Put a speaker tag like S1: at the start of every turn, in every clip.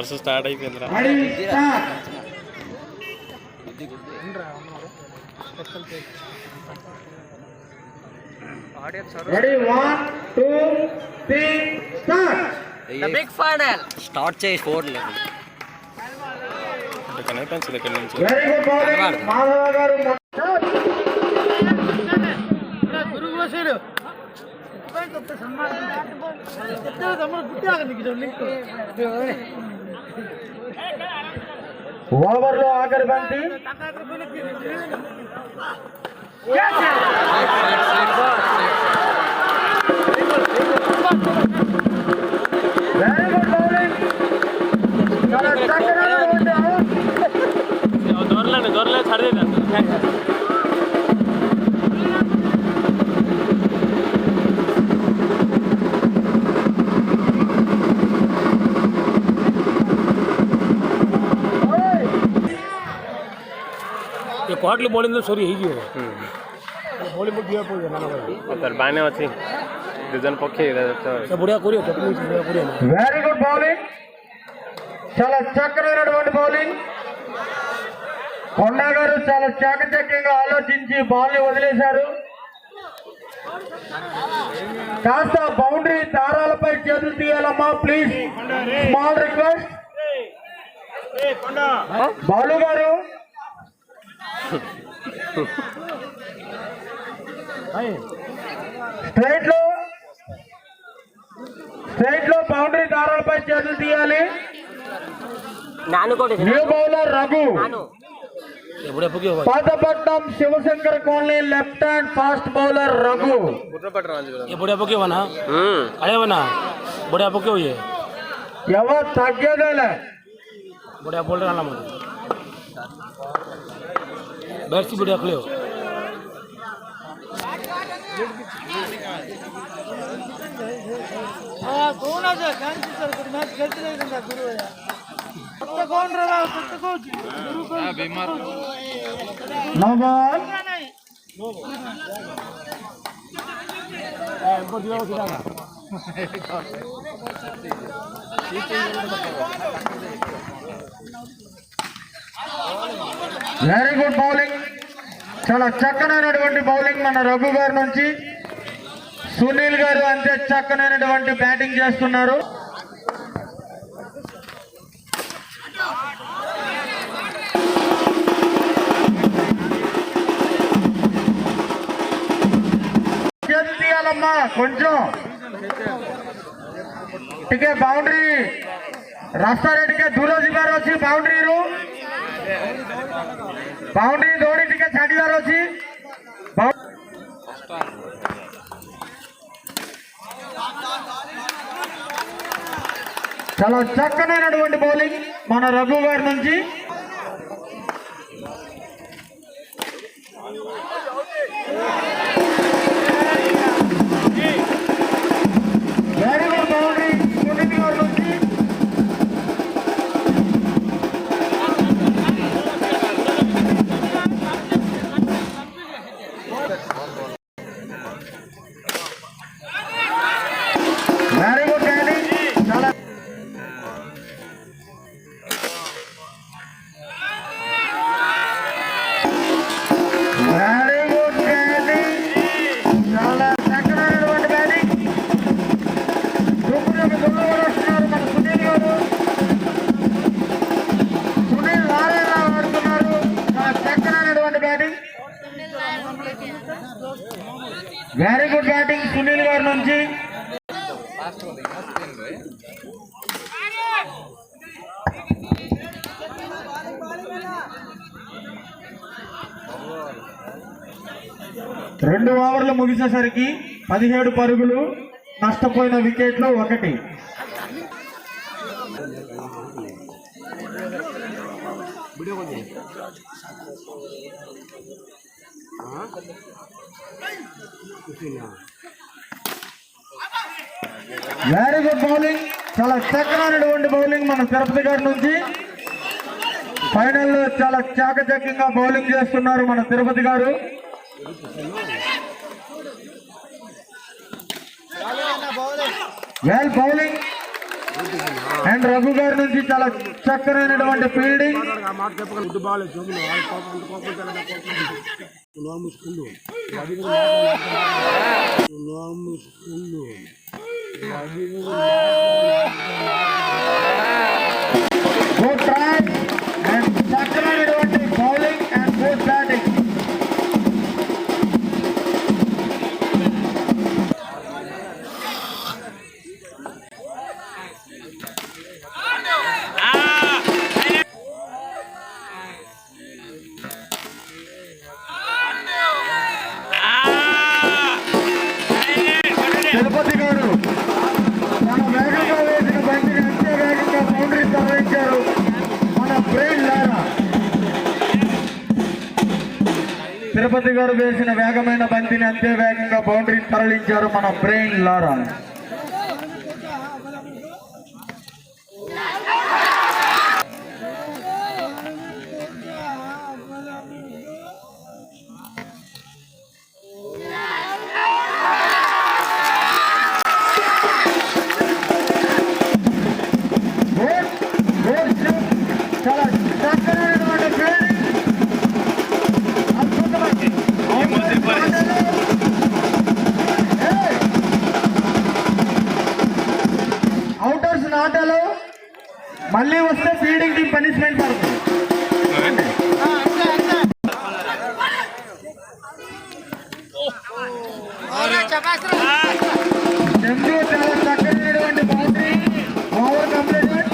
S1: వరుస స్టార్ట్ అయిపోయిందిరా.
S2: Big final start చేసి 4 లేదు
S1: కనిపించదు ఇక్కడ నుంచి.
S3: ఓవర్లో ఆఖరి బంతి
S1: దొరలే సరిదే.
S4: क्वार्टरली बॉलिंग तो सॉरी ही बॉलिंग को दिया पड़ जाना
S1: सर बाने వచ్చి డిజైన్ పక్కే
S4: बढ़िया कोरियो
S3: వెరీ గుడ్ బౌలింగ్, చాలా చక్కనైనటువంటి బౌలింగ్. కొండా గారు చాలా చాకచక్యంగా ఆలోచించి బాల్ ని వదిలేశారు. కాస్త బౌండరీ దారాలపై చేతులు తీయాలమ్మా ప్లీజ్, స్మాల్ రిక్వెస్ట్. బాలు గారు స్ట్రైట్ లో బౌండరీ దారాలపై చేతులు తీయాలి. New bowler Raghu, Pathapatnam Shivashankar colony left hand fast bowler Raghu. ఎవరు తగ్గేదేలే.
S4: बढ़िया बोल रहा हूँ बैट्स बढ़िया खेले हो
S5: कौन आ जा शांति सर कुछ मैच खेलते नहीं रहता गुरु है तो कौन रहा तो कोच गुरु को बीमार
S3: नो बॉल
S4: हमको दिया वो सीधा
S3: వెరీ గుడ్ బౌలింగ్, చాలా చక్కనైనటువంటి బౌలింగ్ మన రఘు గారి నుంచి. సునీల్ గారు అంతే చక్కనైనటువంటి బ్యాటింగ్ చేస్తున్నారు. తీయాలమ్మా కొంచెం టికే బౌండరీ रास्ता रेड के दूर जीवार अच्छी बाउंड्री रू बाउंड्री दौड़ी टिके छाड़ीवार अच्छी चलो चक्कनैनटुवंटि बौलिंग मन रघु गारि नुंचि वेरी गुड बाउंड्री सुनील गारि नुंचि वेरी गुड बैटिंग चला वेरी गुड बैटिंग चला चक्कनैनटुवंटि बैटिंग दुर्गुడు వస్తున్నారు మన సునీల్ గారు సునీల్ వారేలా ఆడుతున్నారు చాలా చక్కనైనటువంటి batting very good batting Sunil గారి నుంచి రెండు ఓవర్లు ముగిసేసరికి 17 పరుగులు నష్టపోయిన వికెట్లు 1 వెరీ గుడ్ బౌలింగ్ చాలా చక్కనైనటువంటి బౌలింగ్ మన తిరుపతి గారి నుంచి ఫైనల్ లో చాలా చాకచక్యంగా బౌలింగ్ చేస్తున్నారు మన తిరుపతి గారు వెల్ బౌలింగ్ అండ్ రఘు గారి నుంచి చాలా చక్కనైనటువంటి ఫీల్డింగ్.
S4: ఆ మాట చెప్పకుండా గుడ్డు బాగాలేదు జోబులు వాళ్ళ కోపం అంత కోపం నోరు మూసుకుండు నోరు మూసుకుండు
S3: గుడ్ ట్రై అండ్ చక్కనైనటువంటి bowling and good batting. Tirupati garu మన వేగంగా వేసిన బంతిని అంతే వేగంగా బౌండరీ తరలించారు మన బ్రెయిన్ లారా. తిరుపతి గారు వేసిన వేగమైన బంతిని అంతే వేగంగా బౌండరీ తరలించారు మన బ్రెయిన్ లారా. చాలా చక్కనైనటువంటి ఫీల్డింగ్. అవుటర్స్ నాటలో మళ్ళీ వస్తే ఫీల్డింగ్ టీం పనిష్మెంట్ పడుతుంది. చంద్రు చాలా చక్కనైనటువంటి బౌండరీ ఓవర్ కంప్లీటెడ్.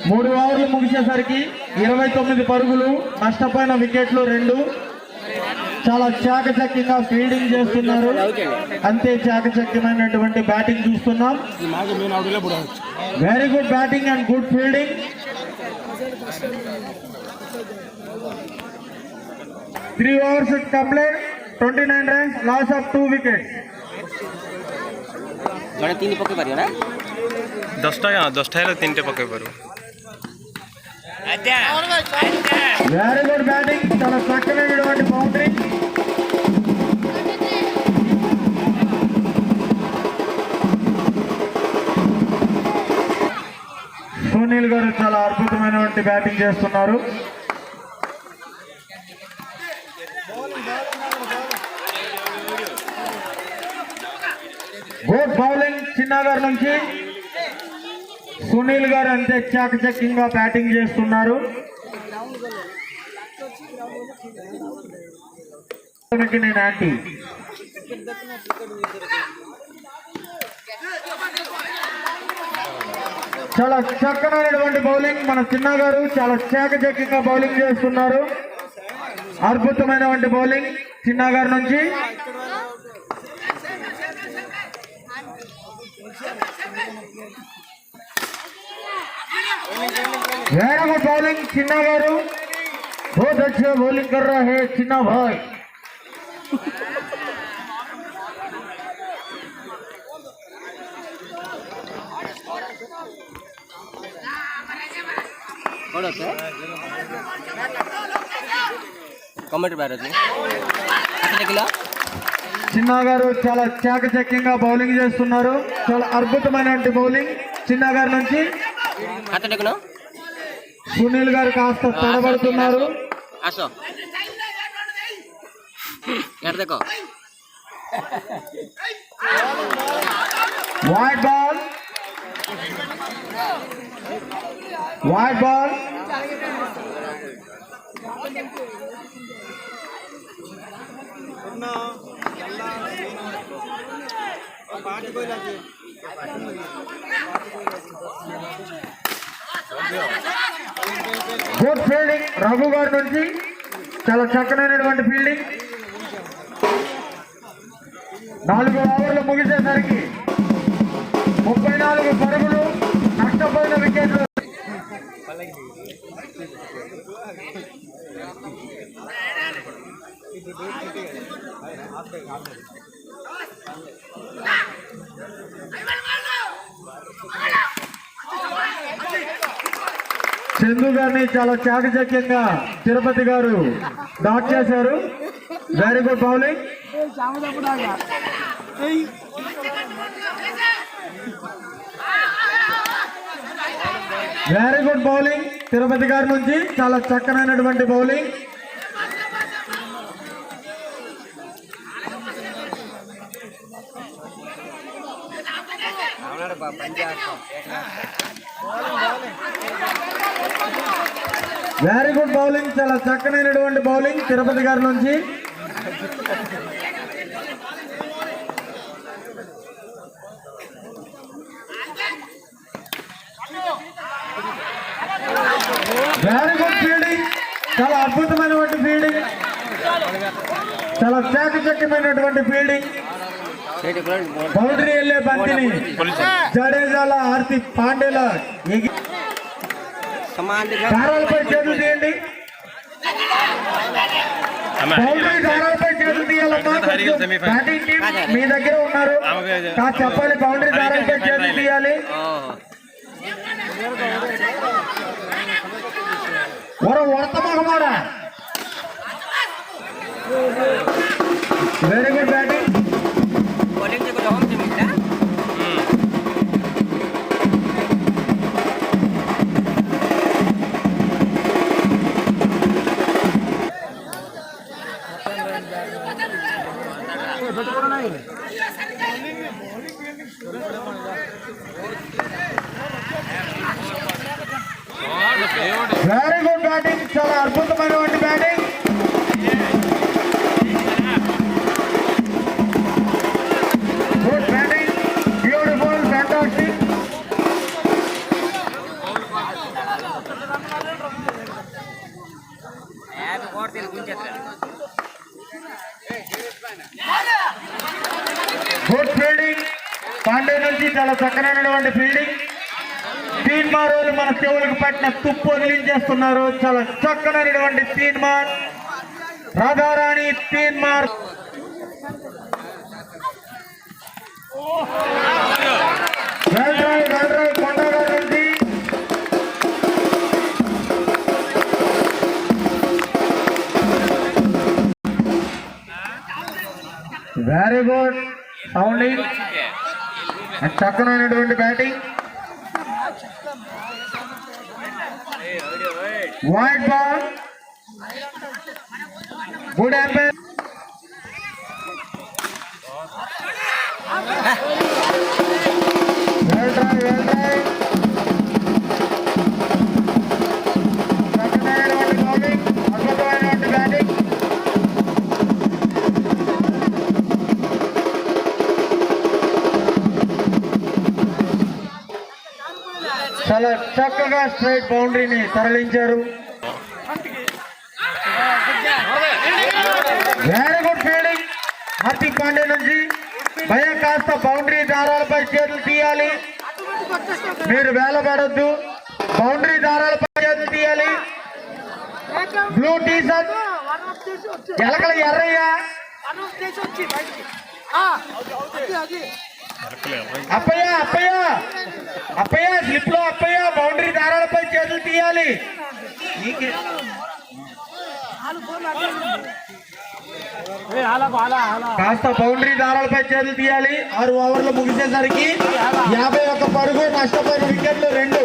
S3: మూడు ఓవర్లు ముగిసేసరికి 29 పరుగులు, నష్టపోయిన వికెట్లు 2. చాలా చాకచక్యంగా ఫీల్డింగ్ చేస్తున్నారు, అంతే చాకచక్యమైనటువంటి బ్యాటింగ్ చూస్తున్నాం.
S4: ఈ మ్యాచ్ మెయిన్ అవుట్లే పడవచ్చు.
S3: Very good batting and good fielding. Three overs complete, 29 runs, loss of 2 wickets.
S2: मैंने 3 पक्के पर ना
S1: 10टा 3टे पके पर.
S3: వెరీ గుడ్ బ్యాటింగ్, చాలా చక్కనైనటువంటి బౌండరీ. సునీల్ గారు చాలా అద్భుతమైనటువంటి బ్యాటింగ్ చేస్తున్నారు. గుడ్ బౌలింగ్ చిన్న గారి నుంచి. సునీల్ గారు అంతే చాకచక్యంగా బ్యాటింగ్ చేస్తున్నారు. నేను ఆంటీ చాలా చక్కనైనటువంటి బౌలింగ్. మన చిన్న గారు చాలా చాకచక్యంగా బౌలింగ్ చేస్తున్నారు. అద్భుతమైనటువంటి బౌలింగ్ చిన్న గారి నుంచి. वेरी गुड बॉलिंग चिन्ना गारू, बहुत अच्छा बॉलिंग कर रहा है चिन्ना भाई. చిన్నా గారు చాలా చాకచక్యంగా బౌలింగ్ చేస్తున్నారు. చాలా అద్భుతమైనటువంటి బౌలింగ్ చిన్నా గారి నుంచి. సునీల్ గారు కాస్త తడబడుతున్నారు. Wide ball, wide ball. Good fielding Raghu గారి నుంచి, చాలా చక్కనైనటువంటి ఫీల్డింగ్. 4 ఓవర్లు ముగిసేసరికి 34 పరుగులు, నష్టపోయిన వికెట్లు. చందు గారిని చాలా చాకచక్యంగా తిరుపతి గారు డాట్ చేశారు. Very good bowling. Very good bowling Tirupati గారి నుంచి, చాలా చక్కనైనటువంటి బౌలింగ్. వెరీ గుడ్ బౌలింగ్, చాలా చక్కనైనటువంటి బౌలింగ్ తిరుపతి గారి నుంచి. వెరీ గుడ్ ఫీల్డింగ్, చాలా అద్భుతమైనటువంటి ఫీల్డింగ్, చాలా చాకచక్యమైనటువంటి ఫీల్డింగ్. బౌండరీ వెళ్ళే బంతిని జడేజాల హార్దిక్ పాండ్యాల దారాలపై చేతులు తీయండి. బౌండరీ దారాలపై చేతులు తీయాలమ్మా. బ్యాటింగ్ టీం మీ దగ్గర ఉన్నారు, చెప్పాలి. బౌండరీ దారాలపై చేతులు తీయాలి. Very good batting. Very good batting, చాలా అద్భుతమైనటువంటి batting. Good batting, beautiful, fantastic. Good fielding Pandey నుంచి, చాలా చక్కనైనటువంటి ఫీల్డింగ్. తీన్ మారోలు మన చెవులకు పట్టిన తుప్పు వదిలించేస్తున్నారు. చాలా చక్కనైనటువంటి తీన్ మార్, రాధారాణి తీన్ మార్. కొండగారు నుంచి వెరీ గుడ్ సౌండింగ్, చక్కనైనటువంటి batting. Wide ball, good umpire. Well try, well try. చక్కనైనటువంటి బౌలింగ్, అద్భుతమైనటువంటి బ్యాటింగ్. చాలా చక్కగా స్ట్రైట్ బౌండరీని తరలించారు. Very good fielding Hardik Pandey నుంచి. భయ కాస్త బౌండరీ దారాలపై చేతులు తీయాలి. మీరు వేలపడొద్దు, బౌండరీ దారాలపై చేతులు తీయాలి. బ్లూ టీ షర్ట్ ఎలకల ఎర్రయ్య, అప్పయ్య అప్పయ్య అప్పయ్య స్లిప్ లో అప్పయ్య, బౌండరీ దారాలపై చేతులు తీయాలి. కాస్త బౌండరీ దారాలపై చేతులు తీయాలి. 6 ఓవర్లు ముగిసేసరికి 51 పరుగు, నష్టపోయిన వికెట్లు 2.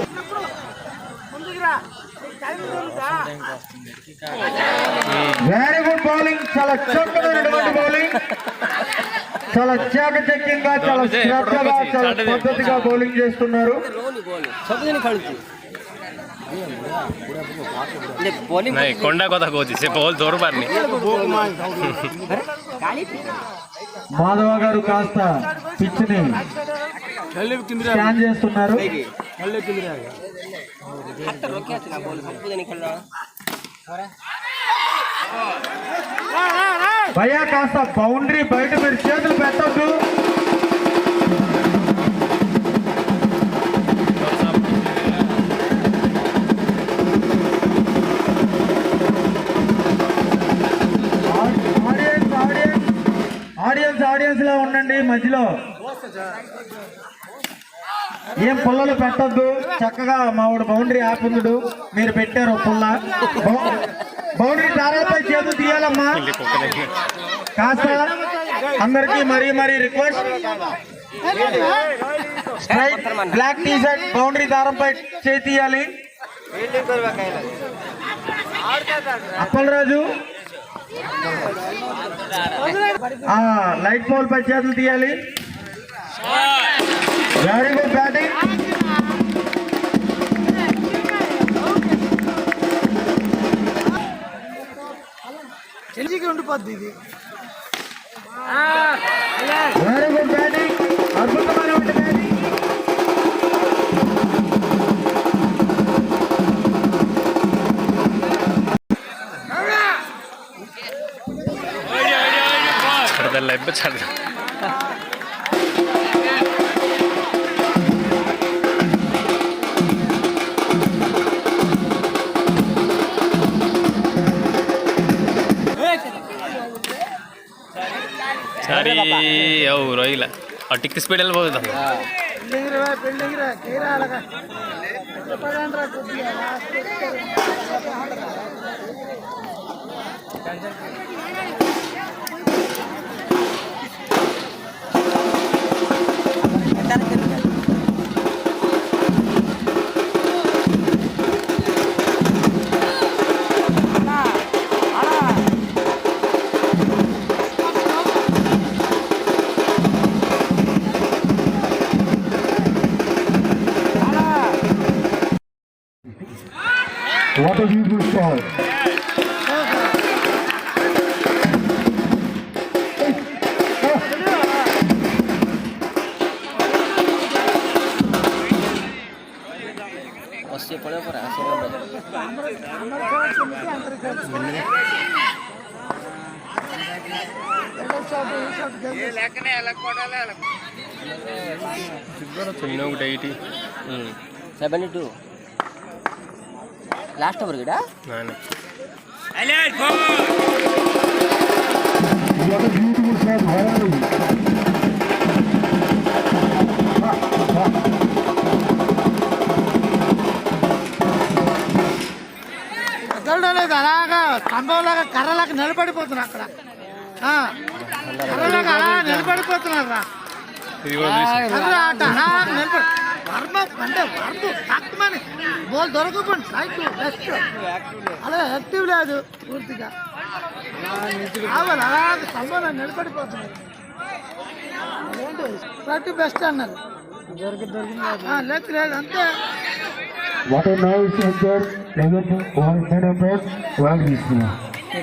S3: వెరీ గుడ్ బౌలింగ్, చాలా చక్కనైనటువంటి బౌలింగ్, చాలా చాకచక్యంగా, చాలా శ్రద్ధగా, చాలా పద్ధతిగా బౌలింగ్ చేస్తున్నారు.
S1: కొండ కొత్త కోచి బౌల్ దూరబారిని
S3: మాధవ గారు కాస్త పిచ్ని స్కాన్ చేస్తున్నారు. భయ్యా కాస్త బౌండరీ బయట మీరు చేతులు పెట్టద్దు. ఆడియన్స్ లో ఉండండి మధ్యలో. ఏం పుల్లలు పెట్టద్దు, చక్కగా మావాడు బౌండరీ ఆపుందుడు, మీరు పెట్టారు పుల్ల. బౌండరీ దారాలపై చేతులు తీయాలమ్మా. కాస్త అందరికి మరీ request, straight black T shirt boundary దారంపై చేయి తీయాలి. అప్పలరాజు లైట్ పోల్ పై చేతులు తీయాలి. Very good batting.
S5: చెల్లికి ఉండిపోద్ది ఇది.
S3: వెరీ గుడ్ బ్యాటింగ్, అద్భుతమైన బ్యాటింగ్.
S1: ಸರಿ ಅವ್ರು ಇಲ್ಲ ಟಿಕ್ ಸ್ಪೀಡಲ್ಲಿ ಹೋಗುದ
S5: బిల్డింగ్ రా తీరా అలాగా చెప్పడంరా కొద్దిగా
S3: What a beautiful shot.
S2: Ossi pole por así.
S1: చిన్న ఒకటి 80
S2: 72 లాస్ట్ ఓవర్ గిడా
S3: What a beautiful shot.
S5: లేదు అలాగా స్తంభంలాగా కర్రలాగా నిలబడిపోతున్నా అక్కడ కర్రలాగా అలా నిలబడిపోతున్నారు రా. కర్ర ఆట అలా నిలబడి వర్మ అంటే వర్మ తక్కువని బోల్ దొరకకుండా సైకిల్ బెస్ట్ అలా యాక్టివ్ లేదు పూర్తిగా కావాలి అలాగే స్తంభంలో నిలబడిపోతున్నారు. అదేంటి ప్రతి బెస్ట్ అన్నారు లేదు అంతే.
S3: What a nice answer.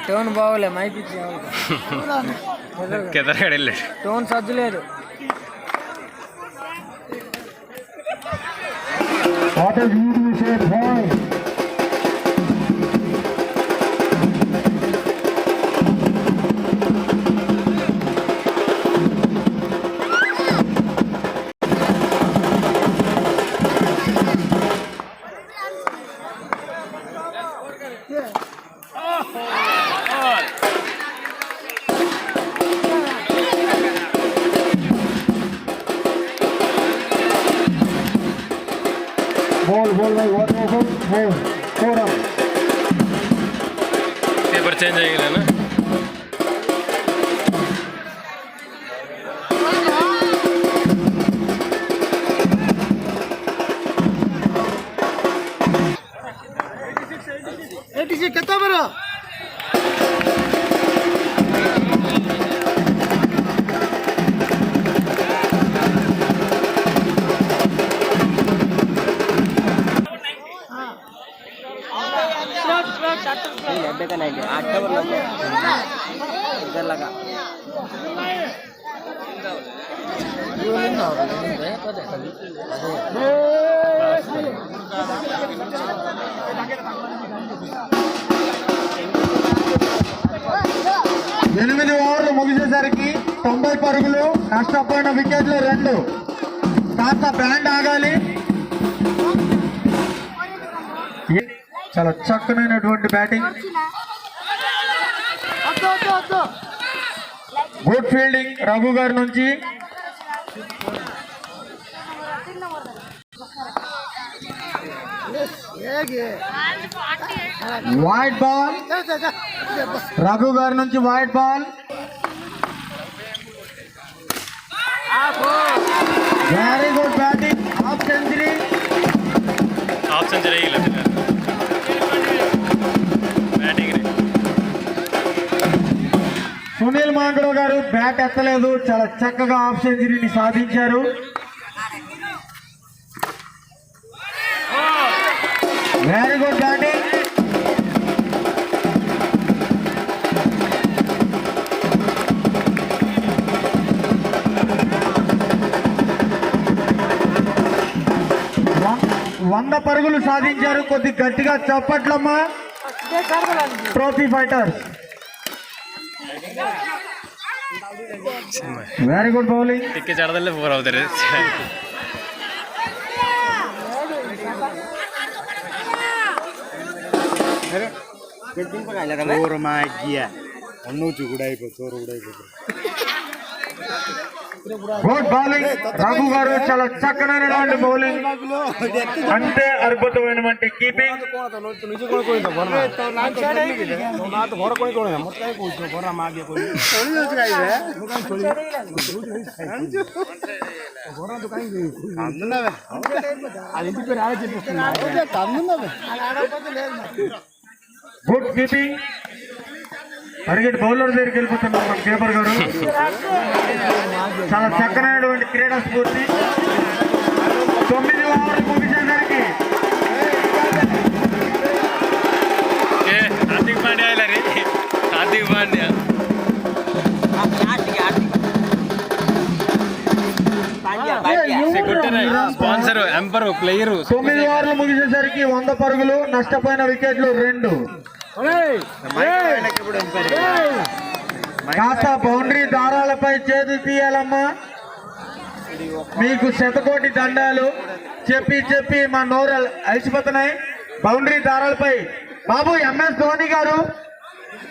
S2: Tone బాగోలే మైకి
S1: కెదరగడెళ్ళాడు
S2: టోన్ సజ్జు లేదు.
S3: What a beautiful shot. Ball, what over? Ball, 4 up.
S1: Paper change అయ్యలేనా
S5: कितना बड़ा
S2: का नहीं इधर लगा
S3: 8 ఓవర్లు ముగిసేసరికి 90 పరుగులు, నష్టపోయిన వికెట్లు 2. కాస్త బ్యాండ్ ఆగాలి. చాలా చక్కనైనటువంటి బ్యాటింగ్, గుడ్ ఫీల్డింగ్ రఘు గారి నుంచి.
S5: ಹೇಗೆ
S3: వైట్ బాల్ రఘు గారి నుంచి wide ball. Very good batting, half century.
S1: Half century batting.
S3: Sunil మాంగడో గారు బ్యాట్ ఎత్తలేదు, చాలా చక్కగా హాఫ్ సెంచరీని సాధించారు. Very good batting. వంద పరుగులు సాధించారు. కొద్ది గట్టిగా చప్పట్లమ్మా trophy fighters. Very good bowling.
S1: ಟಿಕ್ಕೆ ಚಾಡದಲ್ಲೇ 4 అవుతారు.
S3: గుడ్ బౌలింగ్ రఘు గారు, చాలా చక్కనైనటువంటి బౌలింగ్, అంతే అద్భుతమైనటువంటి కీపింగ్. Good keeping. పరిగెట్ బౌలర్ దగ్గరికి వెళ్ళిపోతున్నారు మన కేపర్ గారు. చాలా చక్కనైనటువంటి క్రీడా స్ఫూర్తి. 9 ఓవర్లు ముగిసేసరికి
S1: హార్దిక్ పాండ్యా రే, Hardik Pandya sponsor, umpire, player.
S3: 9 ఓవర్లు ముగిసేసరికి 100 పరుగులు, నష్టపోయిన వికెట్లు 2. కాస్త బౌండరీ దారాలపై చేతి తీయాలమ్మా. మీకు శతకోటి దండాలు. చెప్పి చెప్పి మా నోరు అలసిపోతున్నాయి. బౌండరీ దారాలపై బాబు ఎంఎస్ ధోని గారు,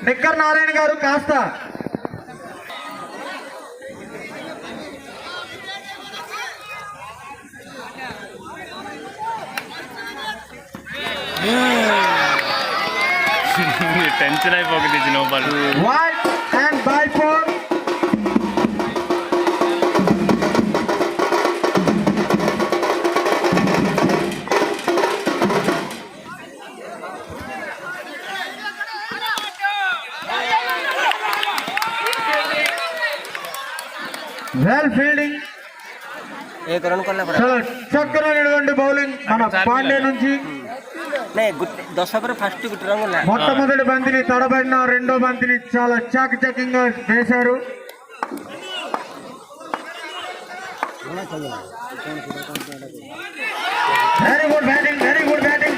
S3: నిక్కర్ నారాయణ గారు కాస్త
S1: టెన్షన్ అయిపోతుంది. No ball.
S3: Wide and bye 4. Well fielding, చాలా చక్కనైనటువంటి బౌలింగ్ మన పాండే నుంచి. మొట్టమొదటి బంతిని తడబడిన, రెండో బంతిని చాలా చాకచక్యంగా వేశారు. Very good batting, very good batting.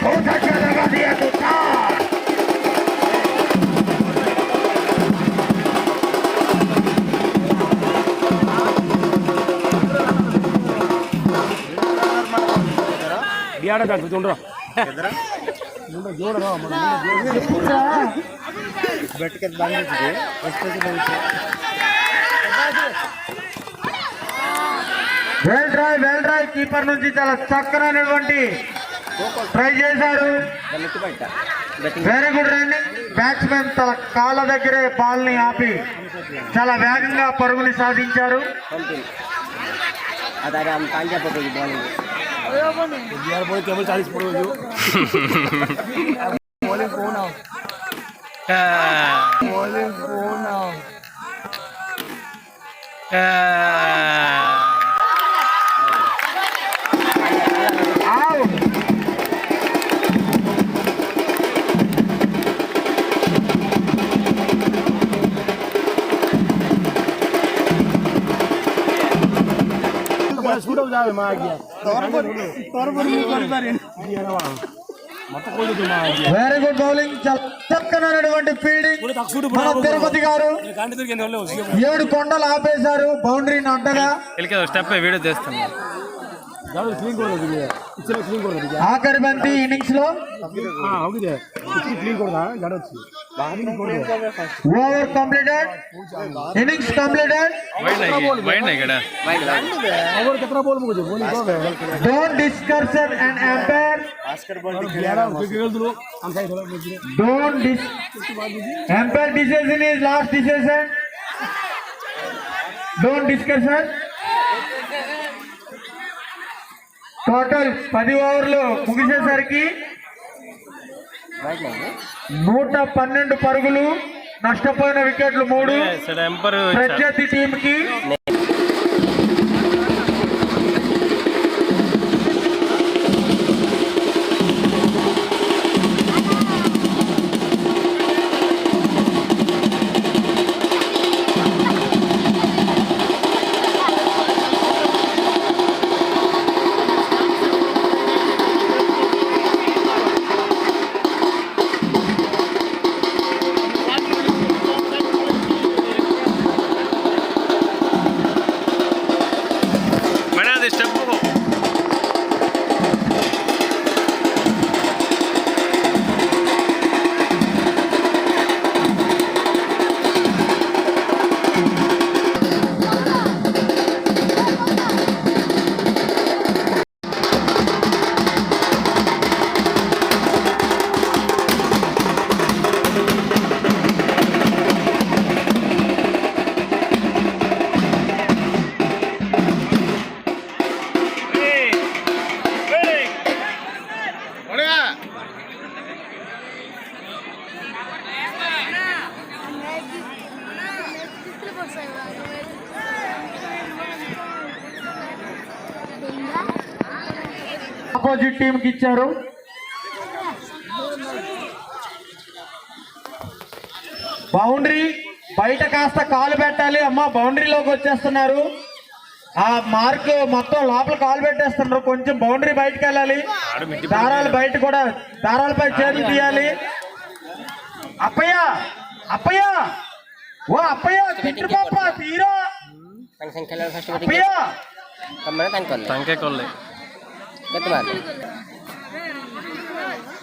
S3: Well dry keeper నుంచి చాలా చక్కనైనటువంటి ట్రై చేశారు. Very good running. బ్యాట్స్మెన్ తన కాళ్ళ దగ్గరే బాల్ ని ఆపి చాలా వేగంగా పరుగుని సాధించారు. వెరీ గుడ్ బౌలింగ్, చాలా చక్కనైనటువంటి ఫీల్డింగ్. మన తిరుపతి గారు 7 కొండలు ఆపేశారు బౌండరీని అడ్డగా.
S1: స్టెప్ వీడియో చేస్తాను.
S4: ಜಾಡು ಕ್ಲೀನ್ ಕೊಡೋದು ಇಚ್ಚಲ ಕ್ಲೀನ್ ಕೊಡೋದು
S3: ఆఖరి బంతి ఇన్నింగ్స్ లో
S4: ಹೋಗಿದೆ ಕ್ಲೀನ್ ಕೊಡೋದಾ ಜಾಡು వచ్చి
S3: over completed, innings completed.
S1: Wide ఇక్కడ
S4: ಅವರು ಕೆತ್ರ ಬೋಲ್ ಮುಗಿದು ಬೋಲಿ ಹೋವೆ
S3: డోంట్ డిస్కషన్ అండ్ ఎంపైర్,
S4: ಹೇಳಿದ್ರು ಅಂತ ಹೇಳಿದ್ರು
S3: don't umpire decision is last decision. Don't discussion. Total 10 ఓవర్లు ముగిసేసరికి 112 పరుగులు, నష్టపోయిన వికెట్లు 3
S1: ఎంపర్
S3: ప్రత్యర్థి టీమ్ కి.
S1: మేడం అది స్టెప్
S3: ఆపోజిట్ టీమ్ కి ఇచ్చారు. బౌండరీ బయట కాస్త కాలు పెట్టాలి. అమ్మ బౌండరీలోకి వచ్చేస్తున్నారు. ఆ మార్క్ మొత్తం లోపల కాలు పెట్టేస్తున్నారు. కొంచెం బౌండరీ బయటకు వెళ్ళాలి. దారాలు బయట కూడా, దారాలపై చేతులు తీయాలి. అప్పయ్య అప్పయ్య ఓ అప్పయ్య తిట్టు పాప తీరా అప్పయ్య
S1: సంఖ్య కొల్లే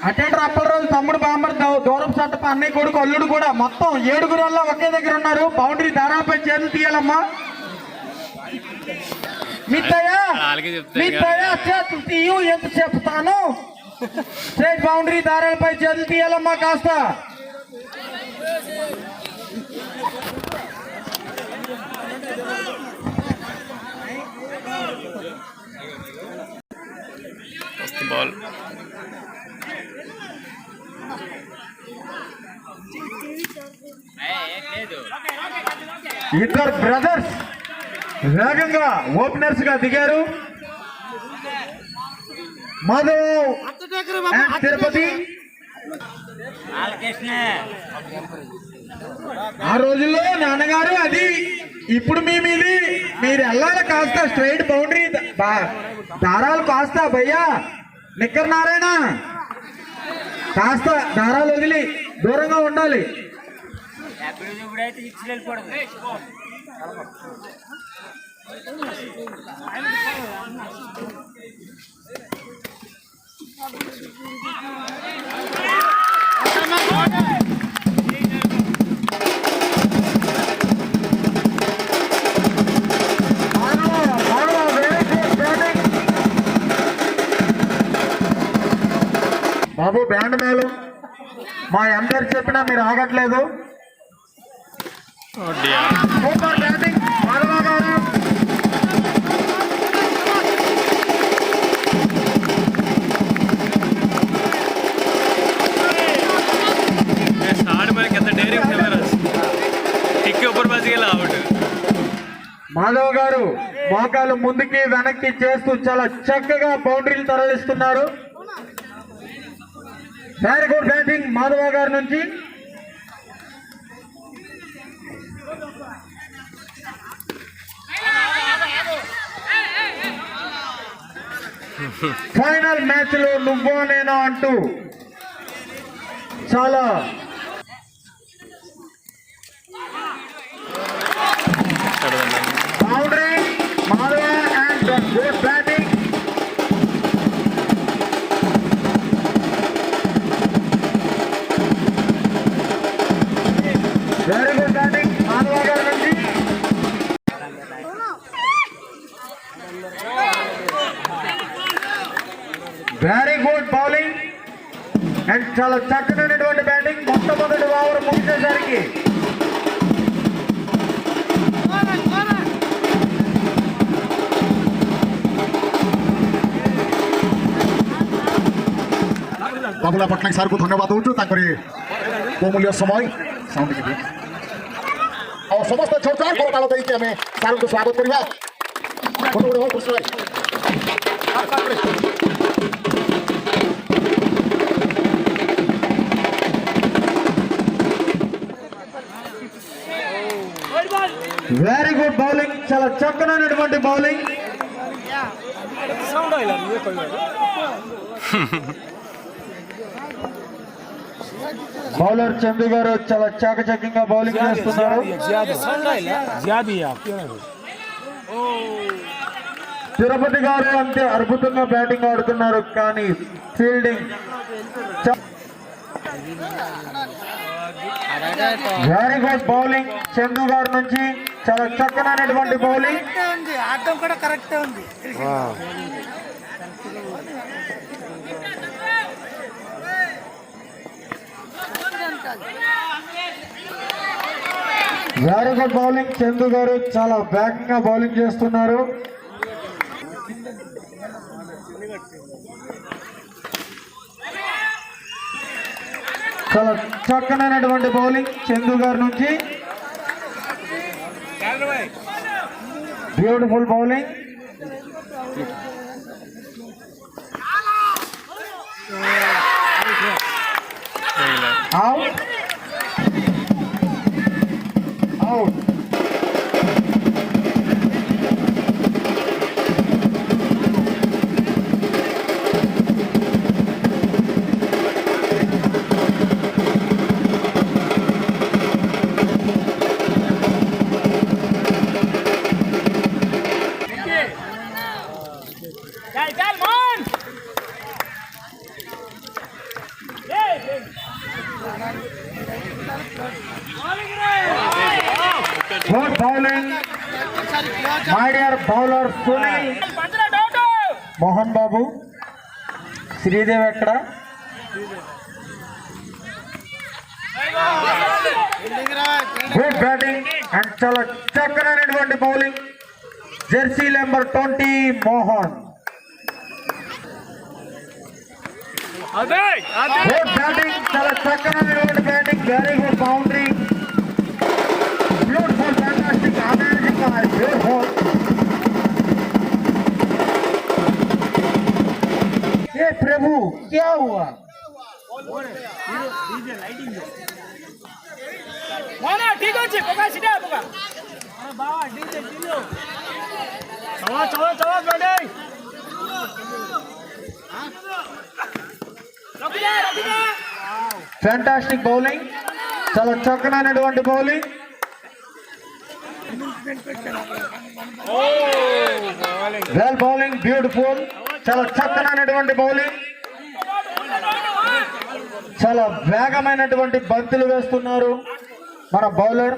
S3: అటెండర్ అప్పలరాజు తమ్ముడు బాంబర్ దూరం సట్టప అన్నయ్య కొడుకు అల్లుడు కూడా మొత్తం 7 వల్ల ఒకే దగ్గర ఉన్నారు. బౌండరీ దారాలపై చేతులు తీయాలమ్మా. మిత్తయ్య చేతులు తీయు ఎంత చెప్తాను. స్ట్రైట్ బౌండరీ దారాలపై చేతులు తీయాలమ్మా కాస్త.
S1: బాల్
S3: ఇద్దరు బ్రదర్స్ వేగంగా ఓపెనర్స్ గా దిగారు. మధు అండ్ తిరుపతి. ఆ రోజుల్లో నాన్నగారు అది, ఇప్పుడు మీది మీరు వెళ్ళాలి కాస్త స్ట్రైట్ బౌండరీ దారాలు కాస్త భయ్యా నిక్కర్ నారాయణ కాస్త దారాలు వదిలి దూరంగా ఉండాలి. బాబు బ్యాండ్ మేళం మా అందరు చెప్పినా మీరు ఆగట్లేదు. సూపర్ బ్యాటింగ్ మాధవ గారు. మాధవ్ గారు మోకాలు ముందుకి వెనక్కి చేస్తూ చాలా చక్కగా బౌండరీలు తరలిస్తున్నారు. వెరీ గుడ్ బ్యాటింగ్ మాధవ గారి నుంచి. ఫైనల్ మ్యాచ్ లో నువ్వో నేనో అంటూ చాలా boundary Madhava and good batting. And చాలా చక్కనైనటువంటి బ్యాటింగ్. మొట్టమొదటి ఓవర్ ముగిసేసరికి
S6: ବାବୁଲା ପଟ୍ଟନାୟକ ସାର୍କୁ ଧନ୍ୟବାଦ ଦେଉଛୁ ତାଙ୍କରି ବହୁମୂଲ୍ୟ ସମୟ ସାଉଣ୍ଡ ଟିକେ ଆଉ ସମସ୍ତେ ଛୋଟ କରତାଳ ଦେଇକି ଆମେ ସାର୍ଙ୍କୁ ସ୍ୱାଗତ କରିବା। ଗୋଟେ ଗୋଟେ ହଉ କୃଷ୍ଣ ଭାଇ
S3: వెరీ గుడ్ బౌలింగ్, చాలా చక్కనైనటువంటి బౌలింగ్. బౌలర్ చందు గారు చాలా చాకచక్యంగా బౌలింగ్ చేస్తున్నారు. తిరుపతి గారు అంతే అద్భుతంగా బ్యాటింగ్ ఆడుతున్నారు, కానీ fielding very good bowling Chandu గారి నుంచి. చాలా చక్కనైనటువంటి బౌలింగ్.
S5: ఆడటం కూడా కరెక్టే ఉంది.
S3: వెరీ గుడ్ బౌలింగ్ చందు గారు చాలా వేగంగా బౌలింగ్ చేస్తున్నారు. చాలా చక్కనైనటువంటి బౌలింగ్ చందు గారి నుంచి. Beautiful bowling. Out out. Good bowling my dear bowler Sunil. Mohan Babu, Sridevi ఎక్కడ? గుడ్ బ్యాటింగ్ అండ్ చాలా చక్కనైనటువంటి bowling jersey number 20 Mohan. Good batting, చాలా చక్కనైనటువంటి batting. Very good boundary. Beautiful, fantastic, amazing, beautiful. ये प्रभु क्या हुआ?
S4: ठीक ଅଛି ପକା ସିଧା ପକା ବାବା ଡିଜେ ଦିଲୋ ଚवा ଚवा ଚवा ଗଡେ రకిదా
S3: ఫ్యాంటాస్టిక్ బౌలింగ్, చాలా చక్కనైనటువంటి బౌలింగ్. వెల్ బౌలింగ్, బ్యూటిఫుల్, చాలా చక్కనైనటువంటి బౌలింగ్. చాలా వేగమైనటువంటి బంతులు వేస్తున్నారు మన బౌలర్.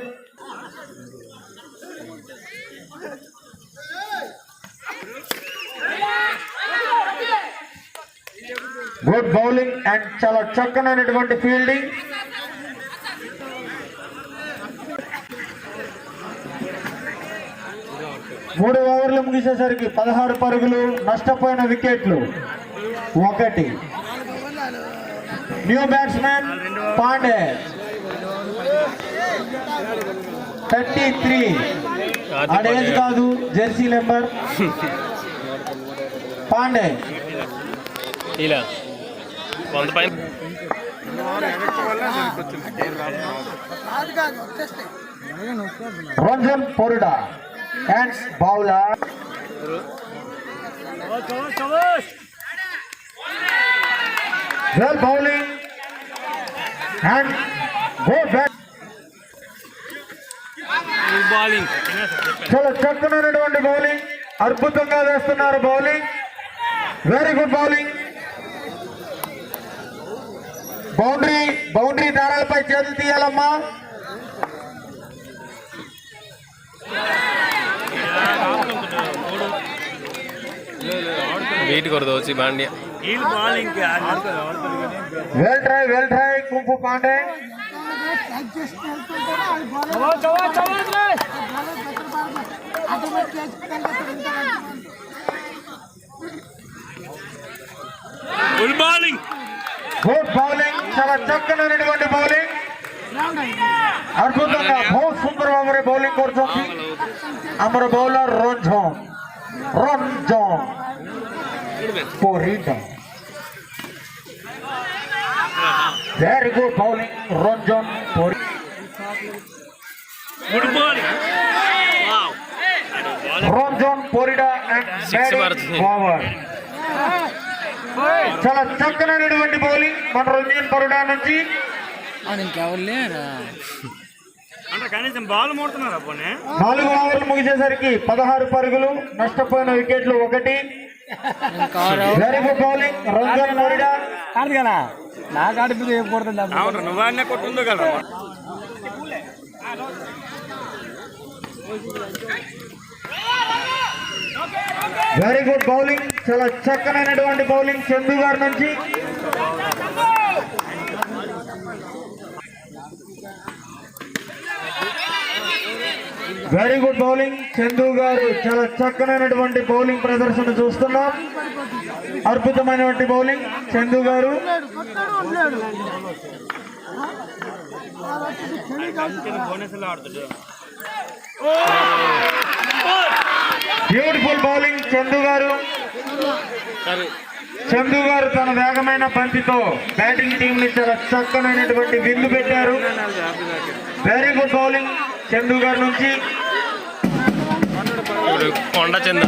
S3: గుడ్ బౌలింగ్ అండ్ చాలా చక్కనైనటువంటి ఫీల్డింగ్. మూడు ఓవర్లు ముగిసేసరికి 16 పరుగులు, నష్టపోయిన వికెట్లు 1. New batsmen Pandey 33. అడేజ్ కాదు, జెర్సీ నెంబర్ పాండే.
S1: ఇలా 100 పైన
S3: రంజన్ పొరుడా hands bowler. Well bowling and go back.
S1: Bowling
S3: చాలా చక్కనైనటువంటి బౌలింగ్, అద్భుతంగా వేస్తున్నారు bowling. Very good bowling. Boundary దారాలపై చేతులు తీయాలమ్మా.
S1: वेट कर दो बांडिया
S3: వెల్ ట్రై కుంపు పాండే.
S5: ట్యాగ్ చేసి వెళ్తుంటారా అది ball
S1: full bowling.
S3: Good bowling, చాలా చక్కనైనటువంటి బౌలింగ్, అద్భుతంగా बहुत सुंदर भाବରେ बॉलिंग କରୁଛନ୍ତି ଆମର bowler Ranjan Parida. Very good bowling, Ranjan Pori.
S1: Good bowling. Wow.
S3: Ranjan Porida and batting forward. చాలా చక్కనైనటువంటి బౌలింగ్ మన రంజన్ పరిడా నుంచి.
S2: ఇంకెవరు లేరా?
S4: అంటే కనీసం బాల్ మూడుతున్నారు పోనీ.
S3: 4 ఓవర్లు ముగిసేసరికి 16 పరుగులు, నష్టపోయిన వికెట్లు 1. Very good bowling Ranjan Parida.
S2: కాదు కదా నాకు ఆడిపోతే ఏం కొడుతుంది?
S4: అవును నువ్వన్నీ కొట్టుందో కదా.
S3: వెరీ గుడ్ బౌలింగ్, చాలా చక్కనైనటువంటి బౌలింగ్ చందు గారి నుంచి. వెరీ గుడ్ బౌలింగ్ చందు గారు, చాలా చక్కనైనటువంటి బౌలింగ్ ప్రదర్శన చూస్తున్నాం. అద్భుతమైనటువంటి బౌలింగ్ చందు గారు. బ్యూటిఫుల్ బౌలింగ్ చందు గారు. చందు గారు తన వేగమైన బంతితో బ్యాటింగ్ టీం ని చాలా చక్కనైనటువంటి విల్లు పెట్టారు. వెరీ గుడ్ బౌలింగ్ చందు గారి నుంచి.
S1: కొండ చంద.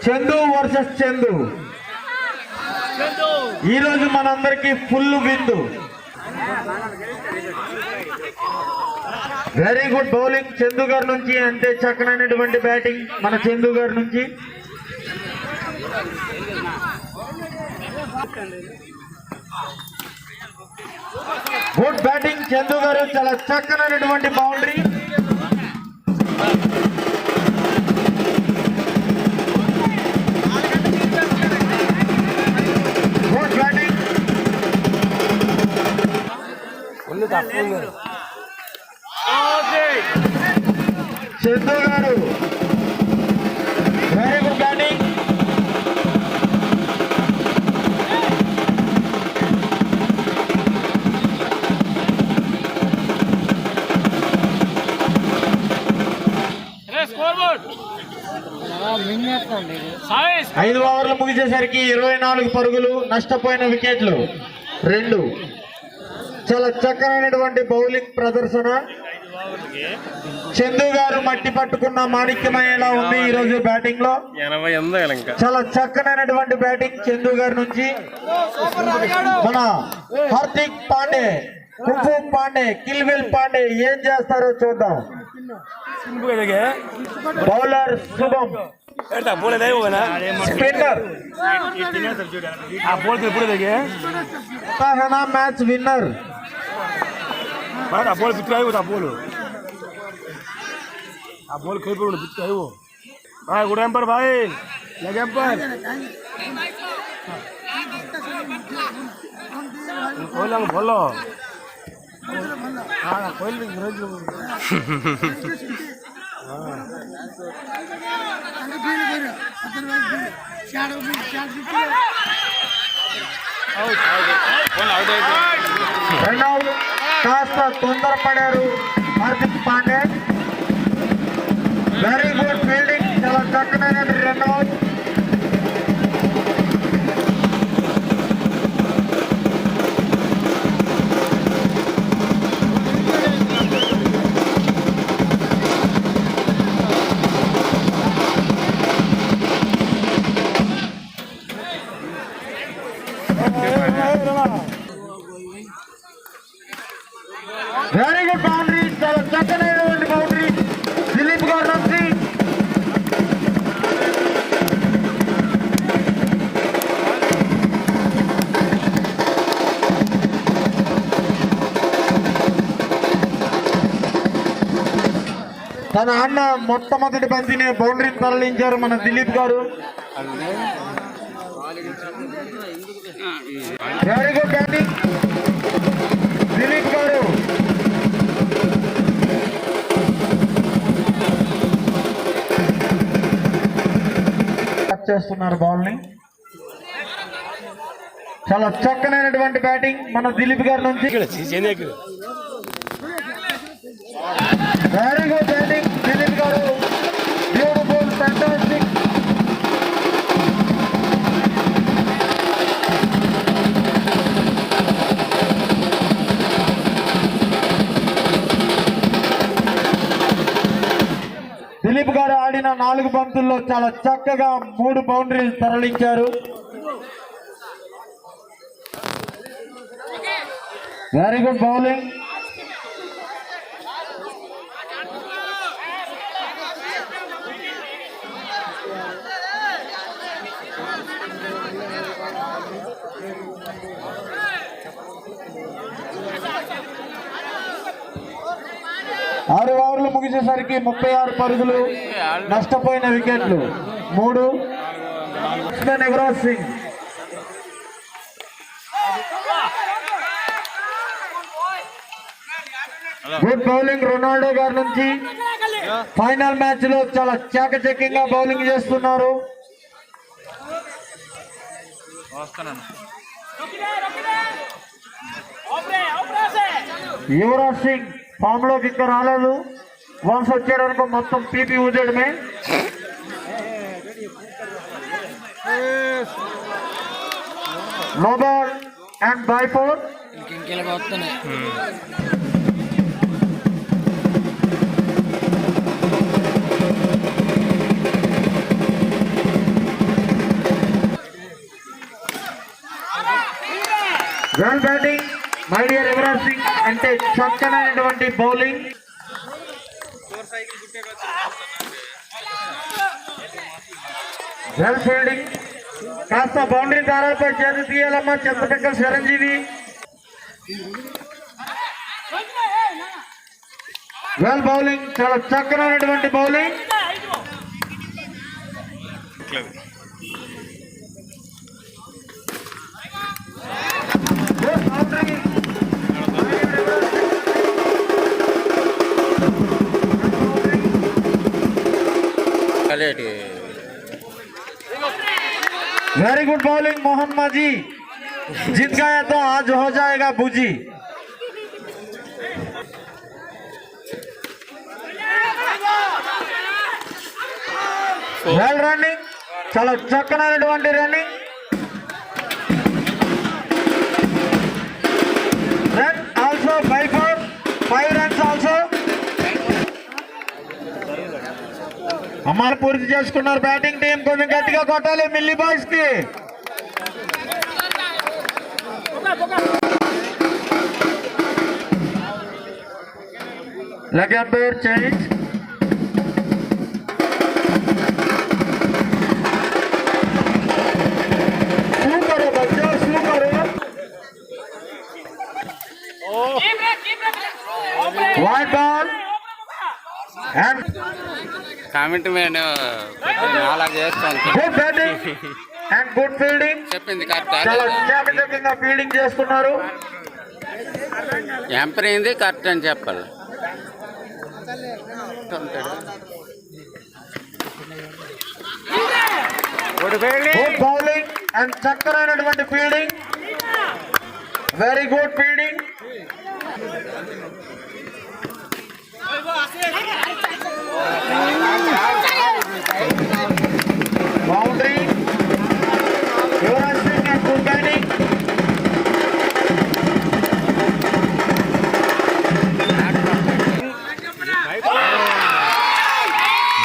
S3: చందు వర్సెస్ చందు, ఈ రోజు మనందరికీ ఫుల్ విందు. వెరీ గుడ్ బౌలింగ్ చందు గారి నుంచి, అంటే చక్కనైనటువంటి బ్యాటింగ్ మన చందు గారి నుంచి. గుడ్ బ్యాటింగ్ చందు గారు, చాలా చక్కనైనటువంటి బౌండరీ. గుడ్ బ్యాటింగ్ చందు గారు. Very good batting.
S4: Score board
S3: 5 ఓవర్లు ముగిసేసరికి 24 పరుగులు, నష్టపోయిన వికెట్లు 2. చాలా చక్కనైనటువంటి బౌలింగ్ ప్రదర్శన. చందు గారు మట్టి పట్టుకున్న మాణిక్యమయ్యేలా ఉంది ఈ రోజు బ్యాటింగ్ లో. చాలా చక్కనైనటువంటి బ్యాటింగ్ చందు గారి నుంచి. మన హార్దిక్ పాండే, కుంఫు పాండే, కిల్విల్ పాండే ఏం చేస్తారో చూద్దాం. బౌలర్ శుభం, స్పిన్నర్ మ్యాచ్ విన్నర్.
S4: बोल पिक्चर आयो था बोल आ बोल खेल पर पिक्चर आयो भाई गुड एम्पर भाई लेग एम्पर कोइला भलो हां कोइल रोज हां
S3: రన్అట్ కాస్త తొందరపడారు Hardik Pandey. Very good fielding, చాలా చక్కనైన రన్అట్. Very good boundary. తన అన్న మొట్టమొదటి బంతిని బౌండరీని తరలించారు మన దిలీప్ గారు. వెరీ గుడ్ బ్యాటింగ్ దిలీప్ గారు. చేస్తున్నారు బాల్ ని. చాలా చక్కనైనటువంటి బ్యాటింగ్ మన దిలీప్ గారి నుంచి. వెరీ గుడ్ బ్యాటింగ్ దిలీప్ గారు. Beautiful fantastic. దిలీప్ గారు ఆడిన 4 బంతుల్లో చాలా చక్కగా 3 బౌండరీలు తరలించారు. Very good bowling. ఆరు ఓవర్లు ముగిసేసరికి 36 పరుగులు, నష్టపోయిన వికెట్లు 3. Yuvraj Singh. Good bowling Ronaldo గారి నుంచి. ఫైనల్ మ్యాచ్ లో చాలా చాకచక్యంగా బౌలింగ్ చేస్తున్నారు. యువరాజ్ సింగ్ ఫామ్ లోకి ఇంకా రాలేదు. వన్స్ వచ్చేయడానికి మొత్తం పీపీ ఊదేయడమే. No ball and bye 4.
S2: ఇంకెలాగా వస్తున్నాయి.
S3: Well batting my dear Yuvraj Singh. అంటే చక్కనైనటువంటి బౌలింగ్. Well fielding. కాస్త బౌండరీ దారాలపై చేతి తీయాలమ్మా చెత్తపెక్కల చిరంజీవి. Well bowling. చాలా చక్కనైనటువంటి bowling. Very good bowling Mohan माझी. जीत गया तो आज हो जाएगा बूजी. Well running. चलो चक्कनैनटुवंटि running. Run also by 4. 5 runs also. అమ్మారు పూర్తి చేసుకున్నారు బ్యాటింగ్ టీం. కొంచెం గట్టిగా కొట్టాలి మిల్లీ బాయ్స్ కి. Leg umpire change. సూపర్ బచ్చా super. Wide ball and
S7: comment నేను అలా చేస్తాను.
S3: Good batting and good fielding.
S7: చెప్పింది కరెక్ట్.
S3: చాలా జాగ్రత్తగా ఫీల్డింగ్ చేస్తున్నారు.
S7: ఎంపర్ అయింది కరెక్ట్ అని చెప్పాలి.
S3: గుడ్ బౌలింగ్ అండ్ చక్కనైనటువంటి fielding. Very good fielding. Boundary. Yuvraj Singh and good batting.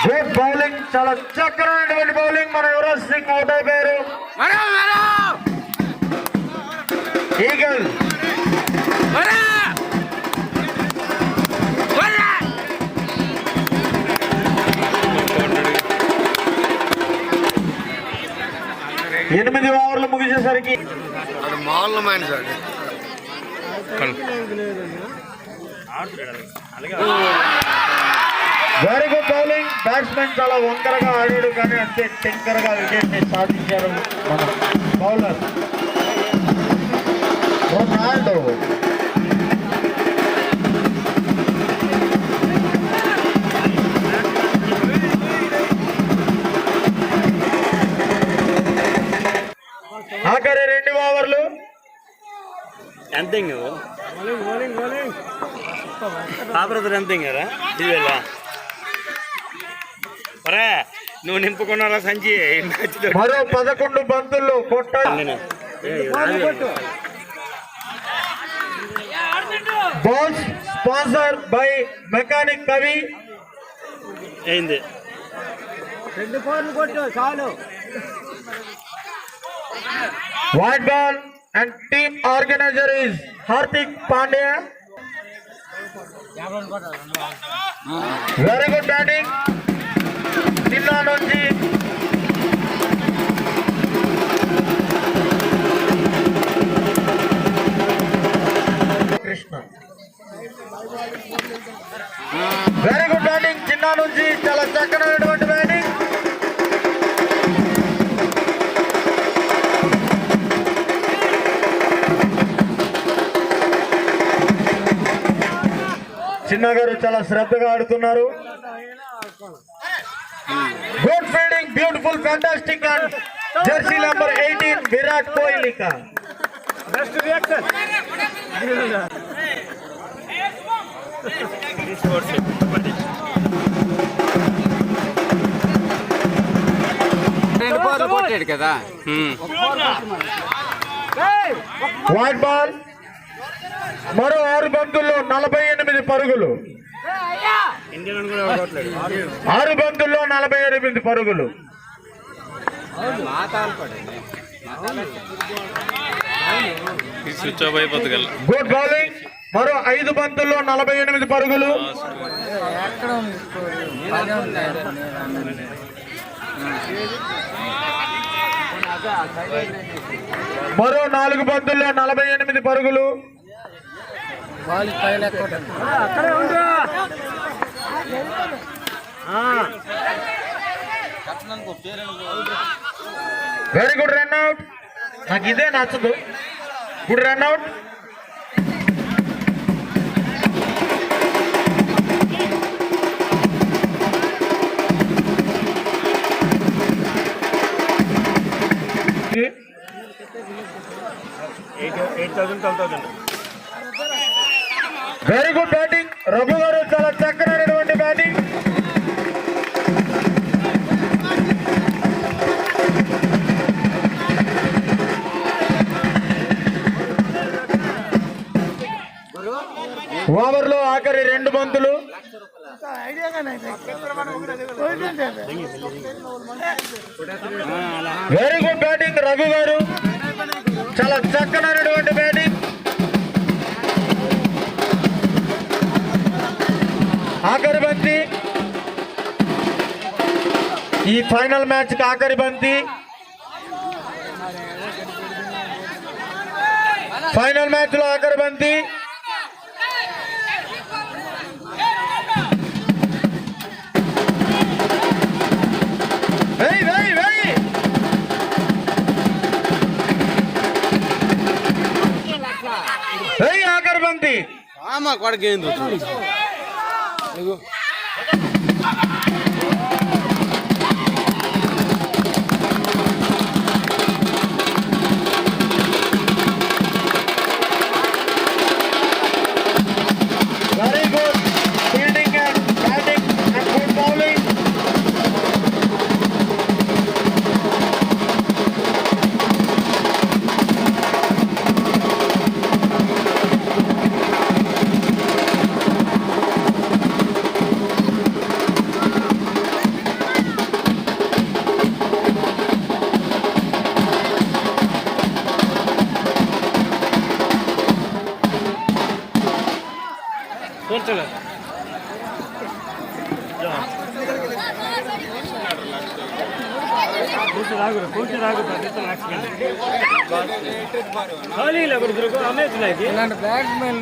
S3: Good bowling. చాలా చక్కనైనటువంటి బౌలింగ్. మన యువరాజ్ సింగ్ అవుట్ అయిపోయారు. ఈగల్. ఎనిమిది ఓవర్లు ముగిసేసరికి వెరీ గుడ్ బౌలింగ్. బ్యాట్స్మెన్ చాలా వంకరగా ఆడాడు కానీ అంతే టింకరగా వికెట్ ని సాధించారు మన బౌలర్ రొనాల్డో. ఆఖరి 2 ఓవర్లు.
S1: ఎంత నువ్వు నింపుకున్నారా సంచి
S3: మరో 11 బంతుల్లో కొట్టాలి. బాల్స్ స్పాన్సర్ బై మెకానిక్ కవి.
S1: అయింది.
S4: 2 ఫోర్లు కొట్టు చాలు.
S3: White ball and team organizer is Hardik Pandya. Very good batting. Nilla నుంచి కృష్ణ. వెరీ గుడ్ బ్యాటింగ్ చిన్న నుంచి, చాలా చక్కనైనటువంటి బ్యాటింగ్. చిన్న గారు చాలా శ్రద్ధగా ఆడుతున్నారు. Good fielding, beautiful, fantastic and Jersey number 18 Virat Kohli కా
S4: బెస్ట్ రియాక్షన్.
S7: కొట్టాడు కదా.
S3: White ball. మరో 6 బంతుల్లో 48 పరుగులు. 6 బంతుల్లో 48 పరుగులు.
S1: స్విచ్ ఆఫ్ అయిపోతుంది కదా.
S3: Good bowling. మరో 5 బంతుల్లో 48 పరుగులు. మరో 4 బంతుల్లో 48 పరుగులు.
S4: అక్కడే ఉండు.
S3: Very good run out. నాకు ఇదే నచ్చదు. Good run out. Very good batting Raghu గారు, చాలా చక్కనైనటువంటి బ్యాటింగ్. ఓవర్లో ఆఖరి 2 బంతులు. వెరీ గుడ్ బ్యాటింగ్ రఘు గారు, చాలా చక్కనైనటువంటి బ్యాటింగ్. ఆఖరి బంతి, ఈ ఫైనల్ మ్యాచ్ కి ఆఖరి బంతి. ఫైనల్ మ్యాచ్ లో ఆఖరి బంతి. ఆఖరి బంతి.
S7: కొడకేందు
S3: very good fielding and batting and good bowling.
S4: ఖాళీ లేకుండా అమ్మేస్తున్నాయి.
S2: బ్యాట్స్మెన్